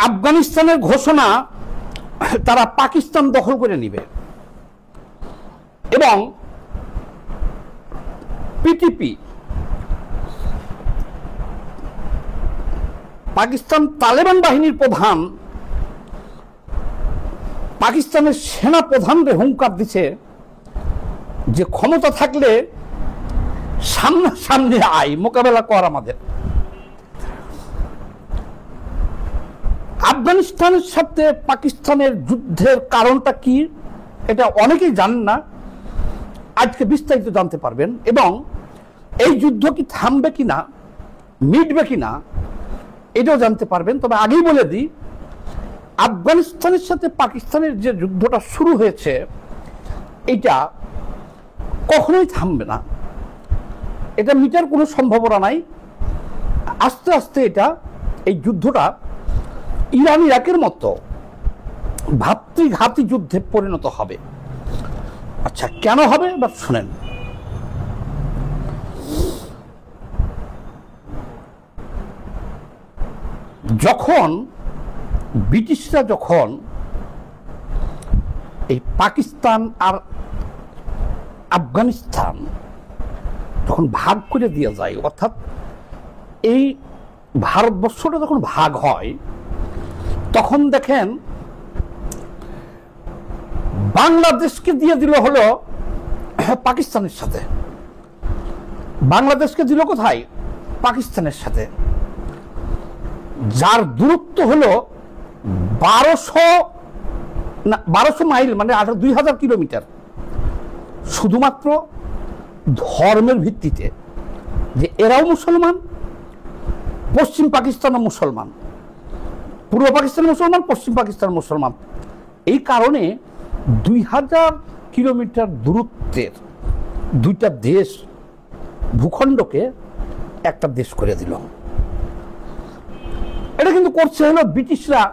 আফগানিস্তানের ঘোষণা তারা পাকিস্তান দখল করে নিবে এবং পিটিপি পাকিস্তান তালেবান বাহিনীর প্রধান পাকিস্তানের সেনা প্রধানরে হুঙ্কার দিচ্ছে যে ক্ষমতা থাকলে সামনে আয়, মোকাবেলা কর আমাদের। আফগানিস্তানের সাথে পাকিস্তানের যুদ্ধের কারণটা কি এটা অনেকেই জানেন না, আজকে বিস্তারিত জানতে পারবেন। এবং এই যুদ্ধ কি থামবে কিনা, মিটবে কিনা এটাও জানতে পারবেন। তবে আগেই বলে দিই, আফগানিস্তানের সাথে পাকিস্তানের যে যুদ্ধটা শুরু হয়েছে এটা কখনোই থামবে না, এটা মিটার কোনো সম্ভাবনা নাই। আস্তে আস্তে এই যুদ্ধটা ইরান ইরাকের মতো ভাতৃঘাতী যুদ্ধে পরিণত হবে। আচ্ছা, কেন হবে এবার শুনেন। যখন ব্রিটিশরা যখন এই পাকিস্তান আর আফগানিস্তান যখন ভাগ করে দিয়ে যায়, অর্থাৎ এই ভারতবর্ষটা যখন ভাগ হয়, তখন দেখেন বাংলাদেশকে দিয়ে দিল হলো পাকিস্তানের সাথে। বাংলাদেশকে দিল কোথায়? পাকিস্তানের সাথে, যার দূরত্ব হলো 1200 মাইল, মানে 2000 কিলোমিটার, শুধুমাত্র ধর্মের ভিত্তিতে, যে এরাও মুসলমান, পশ্চিম পাকিস্তানও মুসলমান, পূর্ব পাকিস্তান মুসলমান, পশ্চিম পাকিস্তান মুসলমান। এই কারণে 2000 কিলোমিটার দূরত্বের দুইটা দেশ ভূখণ্ডকে একটা দেশ করে দিল। এটা কিন্তু করছে হলো ব্রিটিশরা।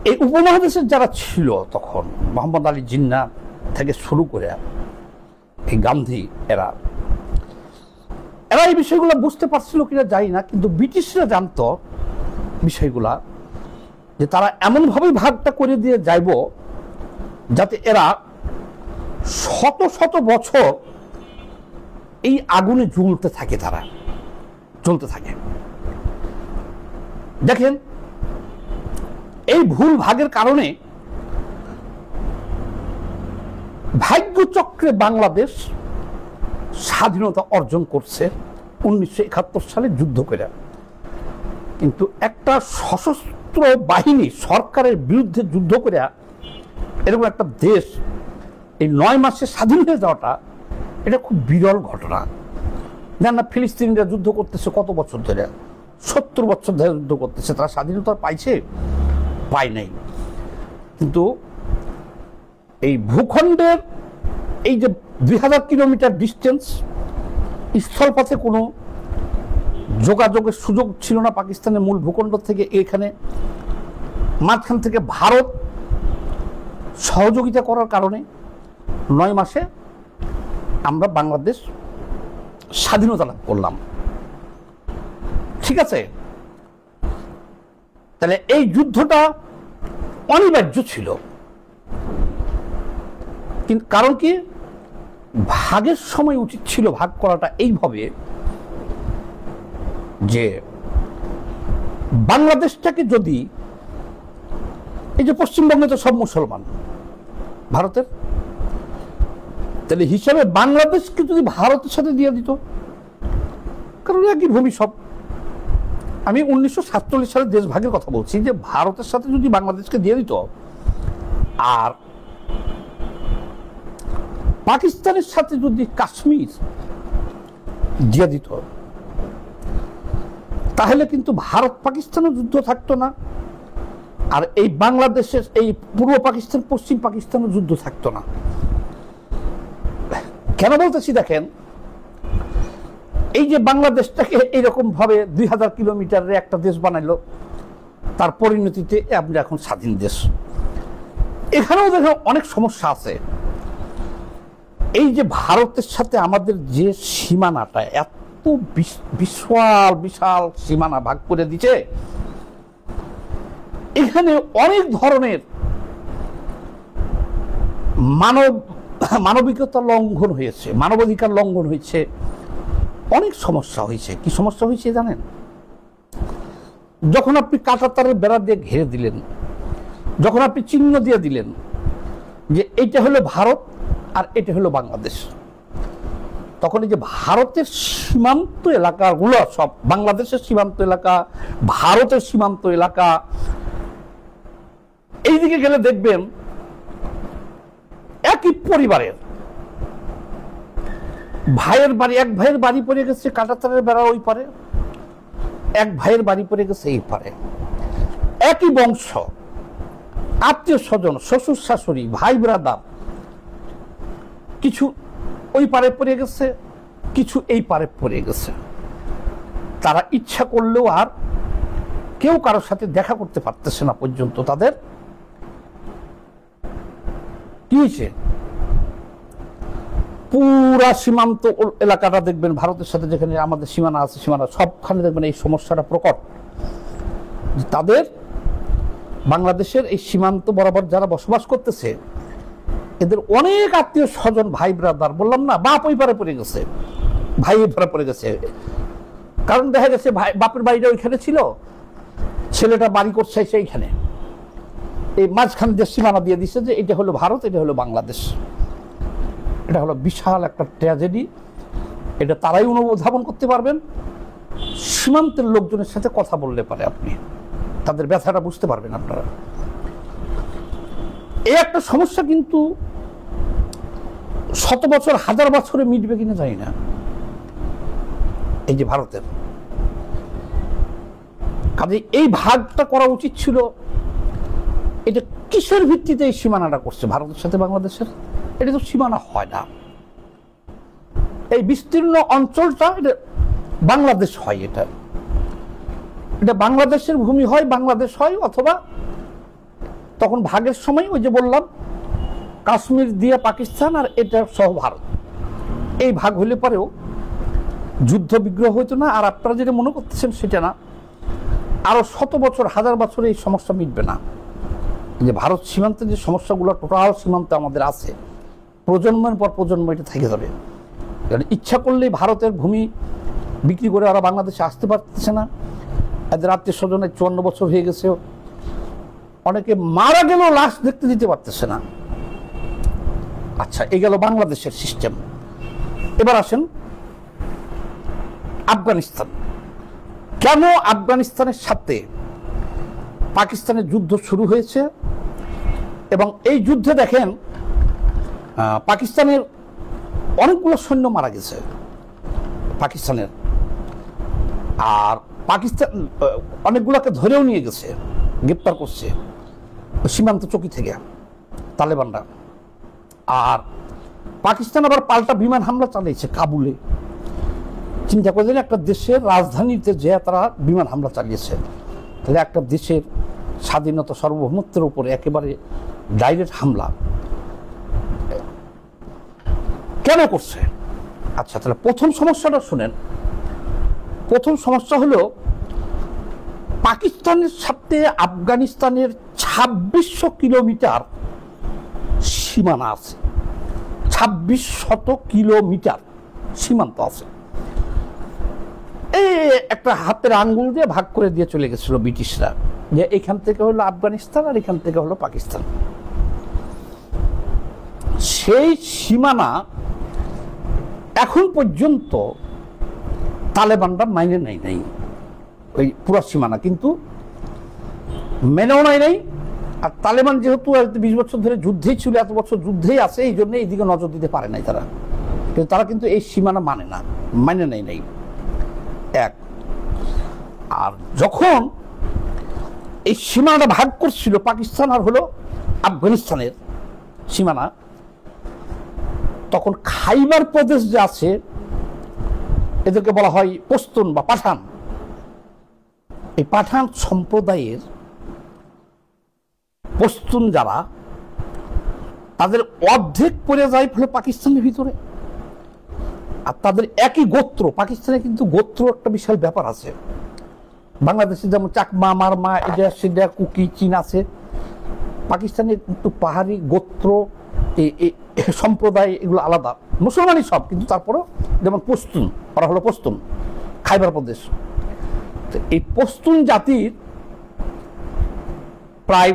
এই উপমহাদেশের যারা ছিল তখন, মোহাম্মদ আলী জিন্নাহ থেকে শুরু করে এই গান্ধী এরা এই বিষয়গুলো বুঝতে পারছিল কিনা জানি না, কিন্তু ব্রিটিশরা জানতো বিষয়গুলা, যে তারা এমনভাবেই ভাগটা করে দিয়ে যাইব যাতে এরা শত শত বছর এই আগুনে জ্বলতে থাকে, তারা চলতে থাকে। দেখেন, এই ভুল ভাগের কারণে ভাগ্যচক্রে বাংলাদেশ স্বাধীনতা অর্জন করছে 1971 সালে যুদ্ধ করে। কিন্তু একটা সশস্ত্র বাহিনী সরকারের বিরুদ্ধে যুদ্ধ করে এরকম একটা দেশ এই 9 মাসে স্বাধীন হয়ে যাওয়াটা, এটা খুব বিরল ঘটনা। জান না, ফিলিস্তিনিরা যুদ্ধ করতেছে কত বছর ধরে, 70 বছর ধরে যুদ্ধ করতেছে, তারা স্বাধীনতা পাইছে? পায় নাই। কিন্তু এই ভূখণ্ডের এই যে 2000 কিলোমিটার ডিস্টেন্স, স্থলপথে কোনো যোগাযোগের সুযোগ ছিল না পাকিস্তানের মূল ভূখণ্ড থেকে। এখানে মাঝখান থেকে ভারত সহযোগিতা করার কারণে 9 মাসে আমরা বাংলাদেশ স্বাধীনতা লাভ করলাম। ঠিক আছে, তাহলে এই যুদ্ধটা অনিবার্য ছিল। কিন্তু কারণ কি, ভাগের সময় উচিত ছিল ভাগ করাটা এইভাবে যে বাংলাদেশটাকে যদি, এই যে পশ্চিমবঙ্গে তো সব মুসলমান ভারতের, তাহলে হিসাবে বাংলাদেশকে যদি ভারতের সাথে দিয়ে দিত, কারণ একই ভূমি সব। আমি 1947 সালে দেশ ভাগের কথা বলছি, যে ভারতের সাথে যদি বাংলাদেশকে দিয়ে দিত আর পাকিস্তানের সাথে যদি কাশ্মীর দিয়ে দিত, তাহলে কিন্তু ভারত পাকিস্তানের যুদ্ধ থাকতো না, আর এই বাংলাদেশের এই পূর্ব পাকিস্তান পশ্চিম পাকিস্তানের যুদ্ধ থাকতো না। কেন বলতেছি দেখেন, এই যে বাংলাদেশটাকে এইরকম ভাবে 2000 কিলোমিটারের একটা দেশ বানাইলো, তার পরিণতিতে আমরা এখন স্বাধীন দেশ। এখানেও দেখেন অনেক সমস্যা আছে। এই যে ভারতের সাথে আমাদের যে সীমানাটা এত এত বিশাল বিশাল সীমানা ভাগ করে দিচ্ছে, এখানে অনেক ধরনের মানবিকতা লঙ্ঘন হয়েছে, মানবাধিকার লঙ্ঘন হয়েছে, অনেক সমস্যা হয়েছে। কি সমস্যা হয়েছে জানেন? যখন আপনি কাঁটাতারের বেড়া দিয়ে ঘিরে দিলেন, যখন আপনি চিহ্ন দিয়ে দিলেন যে এটা হলো ভারত আর এটা হলো বাংলাদেশ, তখন এই যে ভারতের সীমান্ত এলাকাগুলো সব বাংলাদেশের সীমান্ত এলাকা, ভারতের সীমান্ত এলাকা, এইদিকে গেলে দেখবেন একই পরিবারের ভাইয়ের বাড়ি, এক ভাইয়ের বাড়ি পড়ে গেছে কাঁটাতারের বেড়া ওই পারে, এক ভাইয়ের বাড়ি পড়ে গেছে এই পারে, একই বংশ, আত্মীয় স্বজন, শ্বশুর শাশুড়ি, ভাই ব্রাদার, কিছু ওই পারে পড়ে গেছে, কিছু এই পারে পড়ে গেছে। তারা ইচ্ছা করলেও আর কেউ কারোর সাথে দেখা করতে পারতেছে না পর্যন্ত। তাদের কি হয়েছে? পুরা সীমান্ত এলাকাটা দেখবেন ভারতের সাথে যেখানে আমাদের সীমানা আছে, সীমানা সবখানে দেখবেন এই সমস্যাটা প্রকট। তাদের বাংলাদেশের এই সীমান্ত বরাবর যারা বসবাস করতেছে, এদের অনেক আত্মীয় স্বজন, ভাই ব্রাদার, বললাম না, বাপ ওই পারে পড়ে গেছে, ভাই ওই পারে পড়ে গেছে। কারণ দেখা গেছে ভাই বাপের বাড়িটা ওইখানে ছিল, ছেলেটা বাড়ি করছে সেইখানে, এই মাঝখানে যে সীমানা দিয়ে দিচ্ছে যে এটা হলো ভারত, এটা হলো বাংলাদেশ। এটা হলো বিশাল একটা ট্র্যাজেডি। এটা তারাই অনুধাবন করতে পারবেন, সীমান্তের লোকজনের সাথে কথা বললে পারে আপনি তাদের ব্যথাটা বুঝতে পারবেন আপনারা। এই একটা সমস্যা কিন্তু শত বছর হাজার বছরে মিটবে কিনা জানি না। এই যে ভারতের কাজে এই ভাগটা করা উচিত ছিল। এটা কিসের ভিত্তিতে এই সীমানাটা করছে ভারতের সাথে বাংলাদেশের? এটা তো সীমানা হয় না, এই বিস্তীর্ণ অঞ্চলটা এটা বাংলাদেশ হয়, এটা বাংলাদেশের ভূমি হয়, বাংলাদেশ হয়, অথবা তখন ভাগের সময় ওই যে বললাম কাশ্মীর দিয়ে পাকিস্তান আর এটা সহ ভারত, এই ভাগ হলে পরেও যুদ্ধ বিগ্রহ হইতো না। আর আপনারা যেটা মনে করতেছেন সেটা না, আরো শত বছর হাজার বছরে এই সমস্যা মিটবে না। যে ভারত সীমান্তের যে সমস্যাগুলো টোটাল সীমান্তে আমাদের আছে, প্রজন্মের পর প্রজন্ম এটা থেকে যাবে। কারণ ইচ্ছা করলেই ভারতের ভূমি বিক্রি করে ওরা বাংলাদেশে আসতে পারতেছে না। এদের আত্মীয় স্বজনের 54 বছর হয়ে গেছে, অনেকে মারা গেলেও লাশ দেখতে দিতে পারতেছে না। আচ্ছা, এই গেল বাংলাদেশের সিস্টেম। এবার আসেন আফগানিস্তান। কেন আফগানিস্তানের সাথে পাকিস্তানের যুদ্ধ শুরু হয়েছে? এবং এই যুদ্ধে দেখেন পাকিস্তানের অনেকগুলো সৈন্য মারা গেছে পাকিস্তানের, আর পাকিস্তান অনেকগুলোকে ধরেও নিয়ে গেছে, গ্রেপ্তার করছে সীমান্ত চৌকি থেকে তালেবানরা। আর পাকিস্তান আবার পাল্টা বিমান হামলা চালিয়েছে কাবুলে। চিন্তা করে দিলে একটা দেশের রাজধানীতে যে তারা বিমান হামলা চালিয়েছে, তাহলে একটা দেশের স্বাধীনতা সার্বভৌমত্বের উপরে একেবারে ডাইরেক্ট হামলা কেন করছে? আচ্ছা, তাহলে প্রথম সমস্যাটা শুনেন। প্রথম সমস্যা হলো পাকিস্তানের সাথে আফগানিস্তানের 2600 কিলোমিটার সীমানা আছে। 2600 কিলোমিটার সীমান্ত আছে। এই একটা হাতের আঙ্গুল দিয়ে ভাগ করে দিয়ে চলে গেছিল ব্রিটিশরা, যে এখান থেকে হলো আফগানিস্তান আর এখান থেকে হলো পাকিস্তান। সেই সীমানা এখন পর্যন্ত তালেবানরা মাইনে নেয় নাই, ওই পুরো সীমানা কিন্তু মেনেও নেয় নাই। আর তালেবান যেহেতু 20 বছর ধরে যুদ্ধেই ছিল, এত বছর যুদ্ধেই আছে, এই জন্য এইদিকে নজর দিতে পারে নাই তারা। কিন্তু তারা কিন্তু এই সীমানা মানে নেয় নাই। এক, আর যখন এই সীমানাটা ভাগ করছিল পাকিস্তান আর হলো আফগানিস্তানের সীমানা, তখন খাইবার প্রদেশ যে আছে এদেরকে বলা হয় পশতুন বা পাঠান। এই পাঠান সম্প্রদায়ের পশতুন যারা, তাদের অর্ধেক পড়ে যায় ফলে পাকিস্তানের ভিতরে। আর তাদের একই গোত্র। পাকিস্তানে কিন্তু গোত্র একটা বিশাল ব্যাপার আছে। বাংলাদেশে যেমন চাকমা, মারমা, এটা সেটা, কুকি, চীন আছে, পাকিস্তানে কিন্তু পাহাড়ি গোত্র সম্প্রদায় এগুলো আলাদা। মুসলমানই সব, কিন্তু তারপরেও যেমন পশতুন, ওরা হলো পশতুন, খাইবার প্রদেশ। এই পশতুন জাতির প্রায়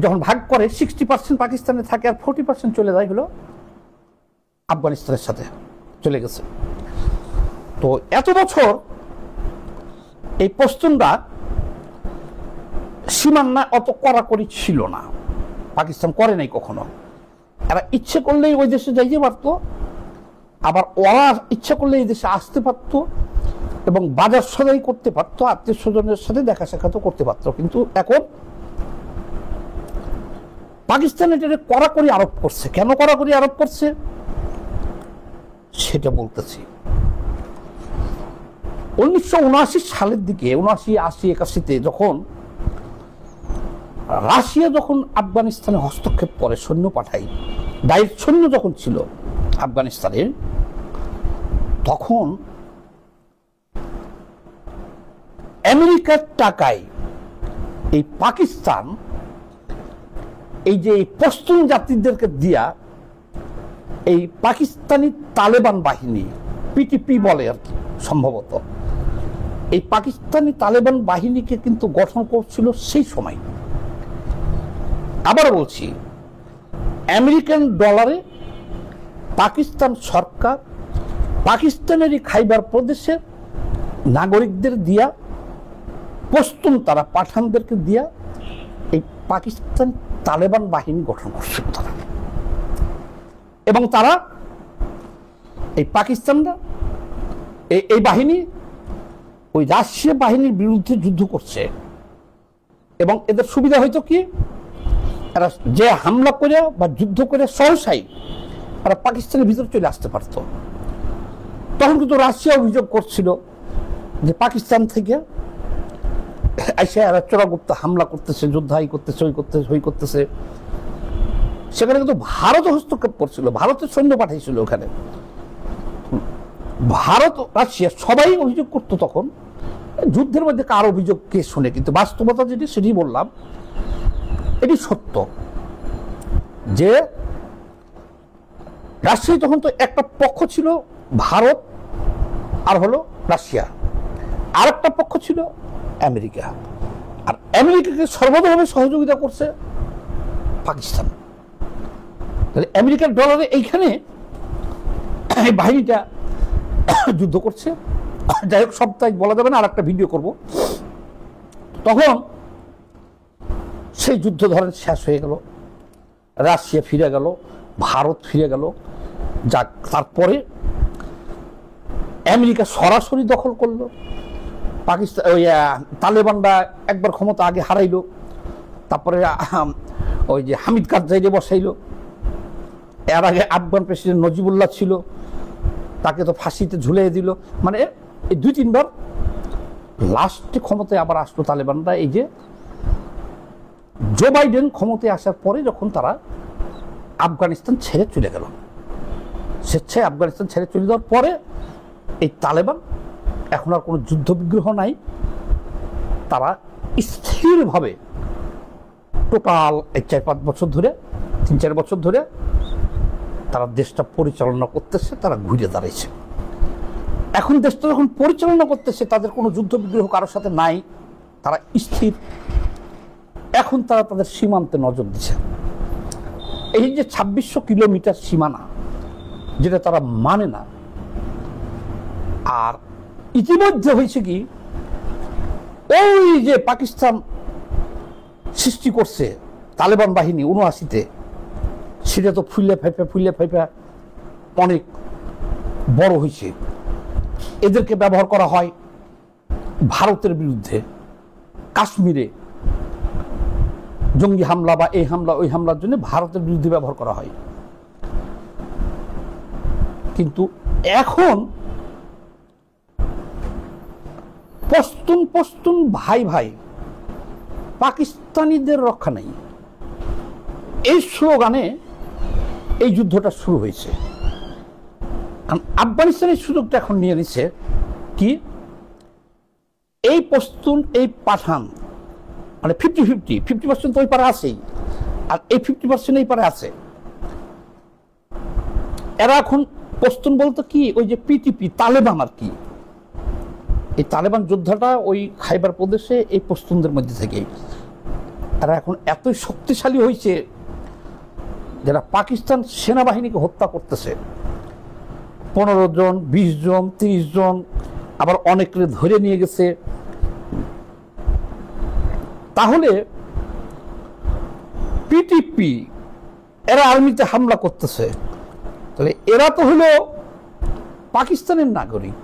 যখন ভাগ করে 60% পাকিস্তানে থাকে, আর 40% চলে যায় হলো আফগানিস্তানের সাথে চলে গেছে। তো এত বছর এই পশতুনরা সীমানা অত কড়াকড়ি ছিল না, পাকিস্তান করে নাই কখনো। এরা ইচ্ছে করলেই ওই দেশে যাইতে পারতো, আবার ওরা ইচ্ছা করলে এই দেশে আসতে পারতো এবং বাজার সদাই করতে পারতো, আত্মীয় স্বজনের সাথে দেখা সাক্ষাৎ করতে পারতো। কিন্তু এখন পাকিস্তান এটা কড়াকড়ি আরোপ করছে। কেন কড়াকড়ি আরোপ করছে সেটা বলতেছি। 1979 সালের দিকে, 79, 80, 81-তে যখন রাশিয়া যখন আফগানিস্তানে হস্তক্ষেপ করে, সৈন্য পাঠায়, ডাইরেক্ট সৈন্য যখন ছিল আফগানিস্তানে, তখন আমেরিকার টাকায় এই পাকিস্তান এই যে পশতুন জাতিদেরকে দিয়া এই পাকিস্তানি তালেবান বাহিনী, পিটিপি বলে আর কি সম্ভবত, এই পাকিস্তানি তালেবান বাহিনীকে কিন্তু গঠন করছিল সেই সময়। আবার বলছি, আমেরিকান ডলারে পাকিস্তান সরকার পাকিস্তানেরই খাইবার প্রদেশের নাগরিকদের দিয়া, পশতুন তারা পাঠানদেরকে দিয়া এই পাকিস্তান তালেবান বাহিনী গঠন করছিল তারা। এবং তারা এই পাকিস্তানরা এই বাহিনী ওই রাশিয়া বাহিনীর বিরুদ্ধে যুদ্ধ করছে। এবং এদের সুবিধা হয়তো কি, এরা যে হামলা করে বা যুদ্ধ করে সহসাই এরা পাকিস্তানের ভিতরে চলে আসতে পারত। তখন কিন্তু রাশিয়া অভিযোগ করছিল যে পাকিস্তান থেকে এসে এরা চোরাগুপ্ত হামলা করতেছে, যুদ্ধাই করতেছে, ওই করতেছে। সেখানে কিন্তু ভারত হস্তক্ষেপ করছিল, ভারতের সৈন্য পাঠাইছিল ওখানে। ভারত, রাশিয়া সবাই অভিযোগ করতো তখন। যুদ্ধের মধ্যে কার অভিযোগ কে শুনে, কিন্তু বাস্তবতা যেটি সেটি বললাম, এটি সত্য যে রাশিয়া তখন তো একটা পক্ষ ছিল ভারত আর হলো রাশিয়া, আর একটা পক্ষ ছিল আমেরিকা। আর আমেরিকাকে সর্বতভাবে সহযোগিতা করছে পাকিস্তান। তাহলে আমেরিকার ডলারে এইখানে এই বাহিনীটা যুদ্ধ করছে। যাই হোক, সপ্তাহে বলা যাবে না, আর একটা ভিডিও করব। তখন সেই যুদ্ধ ধরেন শেষ হয়ে গেল, রাশিয়া ফিরে গেল, ভারত ফিরে গেল। যাক, তারপরে আমেরিকা সরাসরি দখল করলো পাকিস্তান। ওই তালেবানরা একবার ক্ষমতা আগে হারাইলো, তারপরে ওই যে হামিদ কারজাইকে বসাইলো। এর আগে আফগান প্রেসিডেন্ট নজিবুল্লাহ ছিল, তাকে তো ফাঁসিতে ঝুলিয়ে দিল। মানে এই 2-3 বার লাস্টে ক্ষমতায় আবার আসলো তালেবানরা। এই যে জো বাইডেন ক্ষমতায় আসার পরে যখন তারা আফগানিস্তান ছেড়ে চলে গেল, স্বেচ্ছায় আফগানিস্তান ছেড়ে চলে যাওয়ার পরে এই তালেবান এখন আর কোনো যুদ্ধ বিগ্রহ নাই। তারা স্থিরভাবে টোটাল এই 4-5 বছর ধরে, 3-4 বছর ধরে তারা দেশটা পরিচালনা করতেছে। তারা ঘুরে দাঁড়াইছে। এখন দেশটা যখন পরিচালনা করতেছে, তাদের কোনো যুদ্ধ বিগ্রহ কারোর সাথে নাই, তারা স্থির। এখন তারা তাদের সীমান্তে নজর দিচ্ছে। এই যে 2600 কিলোমিটার সীমানা, যেটা তারা মানে না। আর ইতিমধ্যে হয়েছে কি, ওই যে পাকিস্তান সৃষ্টি করছে তালেবান বাহিনী 79-তে, সেটা তো ফুলে ফাইপা অনেক বড় হয়েছে। এদেরকে ব্যবহার করা হয় ভারতের বিরুদ্ধে, কাশ্মীরে জঙ্গি হামলা বা এই হামলা ওই হামলার জন্য ভারতের বিরুদ্ধে ব্যবহার করা হয়। কিন্তু এখন পশতুন ভাই ভাই, পাকিস্তানিদের রক্ষা নেই, এই স্লোগানে এই যুদ্ধটা শুরু হয়েছে। কারণ আফগানিস্তানের সুযোগটা এখন নিয়ে নিচ্ছে কি, এই পশতুন এই পাঠান মানে 50-50 তো ওই পারে আছেই, আর এই 50% এই পারে আছে। এরা এখন পশতুন বলতে কি ওই যে পিটিপি তালেবান আর কি, এই তালেবান যোদ্ধাটা ওই খাইবার প্রদেশে এই পশতুনদের মধ্যে থেকে এরা এখন এতই শক্তিশালী হয়েছে যারা পাকিস্তান সেনাবাহিনীকে হত্যা করতেছে, 15 জন 20 জন 30 জন, আবার অনেকে ধরে নিয়ে গেছে। তাহলে পিটিপি এরা আর্মিতে হামলা করতেছে, তাহলে এরা তো হলো পাকিস্তানের নাগরিক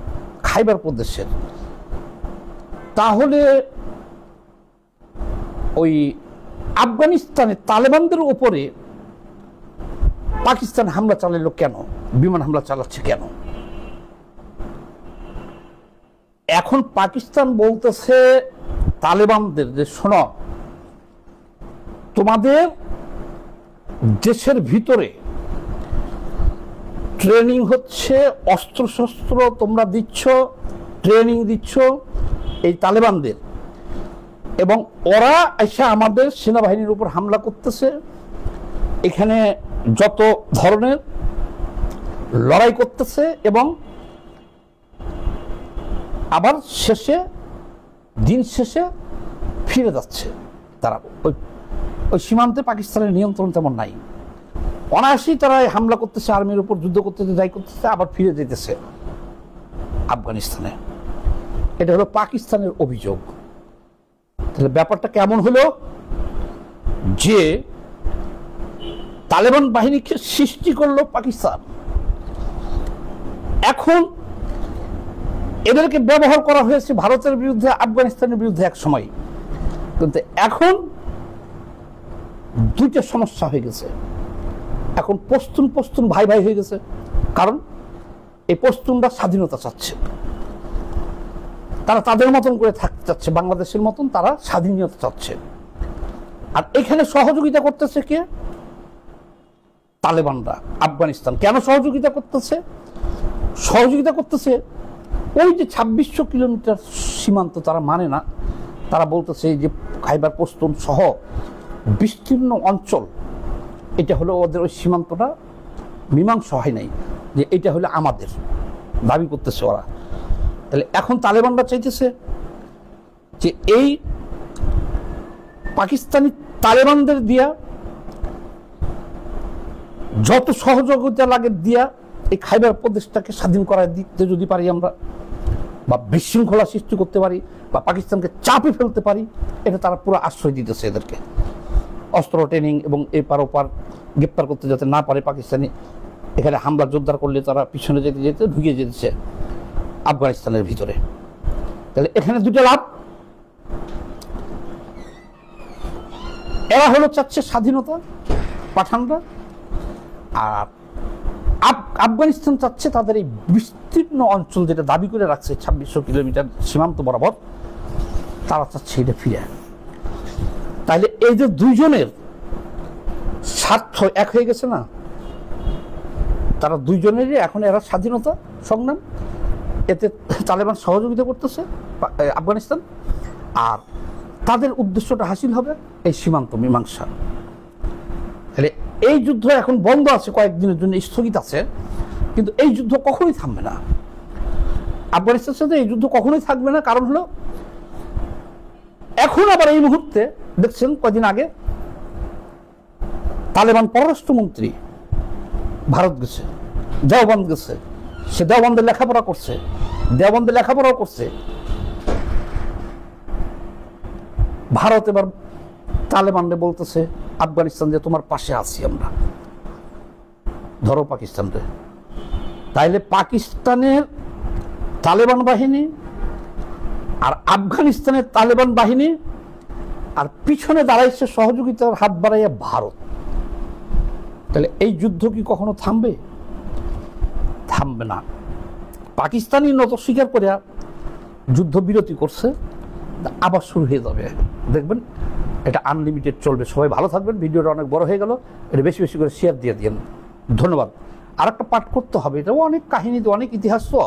খাইবার প্রদেশের, তাহলে ওই আফগানিস্তানে তালেবানদের উপরে পাকিস্তান হামলা চালালো কেন, বিমান হামলা চালাচ্ছে কেন? এখন পাকিস্তান বলতেছে তালেবানদের যে শোনো, তোমাদের দেশের ভিতরে ট্রেনিং হচ্ছে, অস্ত্রশস্ত্র তোমরা দিচ্ছ, ট্রেনিং দিচ্ছ এই তালেবানদের, এবং ওরা এসে আমাদের সেনাবাহিনীর উপর হামলা করতেছে, এখানে যত ধরনের লড়াই করতেছে, এবং আবার দিন শেষে ফিরে যাচ্ছে। তারা ওই সীমান্তে পাকিস্তানের নিয়ন্ত্রণ তেমন নাই, অনায়াসেই তারা হামলা করতেছে, আর্মির উপর যুদ্ধ করতেছে, যাই করতেছে, আবার ফিরে যেতেছে আফগানিস্তানে। এটা হলো পাকিস্তানের অভিযোগ। তাহলে ব্যাপারটা কেমন হলো যে তালেবান বাহিনীকে সৃষ্টি করলো পাকিস্তান, এখন এদেরকে ব্যবহার করা হয়েছে ভারতের বিরুদ্ধে, আফগানিস্তানের বিরুদ্ধে এক সময়, কিন্তু এখন দুইটা সমস্যা হয়ে গেছে। এখন পশতুন ভাই ভাই হয়ে গেছে, কারণ এই পশতুনরা স্বাধীনতা চাচ্ছে, তারা তাদের মতন করে থাকতে চাচ্ছে, বাংলাদেশের মতন তারা স্বাধীনতা চাচ্ছে। আর এখানে সহযোগিতা করতেছে কে? তালেবানরা। আফগানিস্তান কেন সহযোগিতা করতেছে? সহযোগিতা করতেছে ওই যে 2600 কিলোমিটার সীমান্ত তারা মানে না, তারা বলতেছে যে খাইবার পশতুন সহ বিস্তীর্ণ অঞ্চল, এটা হলো ওদের ওই সীমান্তটা মীমাংসা হয় নাই, যে এটা হলো আমাদের, দাবি করতেছে ওরা। তাহলে এখন তালেবানরা চাইতেছে যে এই পাকিস্তানি তালেবানদের দিয়া যত সহযোগিতা লাগে দিয়া এই খাইবার প্রদেশটাকে স্বাধীন করায় দিতে যদি পারি আমরা, বা বিশৃঙ্খলা সৃষ্টি করতে পারি, বা পাকিস্তানকে চাপে ফেলতে পারি, এটা তারা পুরো আশ্রয় দিতেছে এদেরকে, অস্ত্র ট্রেনিং এবং এপার ওপার গ্রেপ্তার করতে যাতে না পারে পাকিস্তানি, এখানে হামলা জোরদার করলে তারা পিছনে যেতে যেতে ঢুকে যেতেছে আফগানিস্তানের ভিতরে। তাহলে এখানে দুটো লাভ, এরা হলো চাচ্ছে স্বাধীনতা পাঠানরা, আর আফগানিস্তান চাচ্ছে তাদের এই বিস্তীর্ণ অঞ্চল যেটা দাবি করে রাখছে 2600 কিলোমিটার সীমান্ত বরাবর, তারা চাচ্ছে এটা ফিরে। তাইলে এই যে দুইজনের স্বার্থ এক হয়ে গেছে না, তারা দুইজনেরই এখন এরা স্বাধীনতা সংগ্রাম, এতে তালেবান সহযোগিতা করতেছে আফগানিস্তান, আর তাদের উদ্দেশ্যটা হাসিল হবে এই সীমান্ত মীমাংসা। তাহলে এই যুদ্ধ এখন বন্ধ আছে, কয়েকদিনের জন্য স্থগিত আছে, কিন্তু এই যুদ্ধ কখনোই থামবে না। আফগানিস্তানের সাথে এই যুদ্ধ কখনোই থাকবে না, কারণ হলো এখন আবার এই মুহূর্তে দেখছেন কয়েকদিন আগে তালেবান পররাষ্ট্রমন্ত্রী ভারত গেছে, দেওবন্দ গেছে, সে দেওবন্দে লেখাপড়া করছে, দেওবন্দে লেখাপড়াও করছে। ভারত এবার তালেবানরে বলতেছে আফগানিস্তান যে তোমার পাশে আছি আমরা, ধরো পাকিস্তানরে। তাইলে পাকিস্তানের তালেবান বাহিনী আর আফগানিস্তানের তালেবান বাহিনী, আর পিছনে দাঁড়াইছে সহযোগিতার হাত বাড়াইয়া ভারত। তাহলে এই যুদ্ধ কি কখনো থামবে? থামবে না। পাকিস্তানি নত স্বীকার করে যুদ্ধ বিরতি করছে, আবার শুরু হয়ে যাবে, দেখবেন এটা আনলিমিটেড চলবে। সবাই ভালো থাকবেন। ভিডিওটা অনেক বড় হয়ে গেল, এটা বেশি বেশি করে শেয়ার দিয়ে দিন। ধন্যবাদ। আর একটা পাঠ করতে হবে, এটাও অনেক কাহিনী, তো অনেক ইতিহাস, তো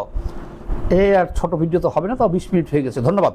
এই আর ছোট ভিডিও তো হবে না, তাও 20 মিনিট হয়ে গেছে। ধন্যবাদ।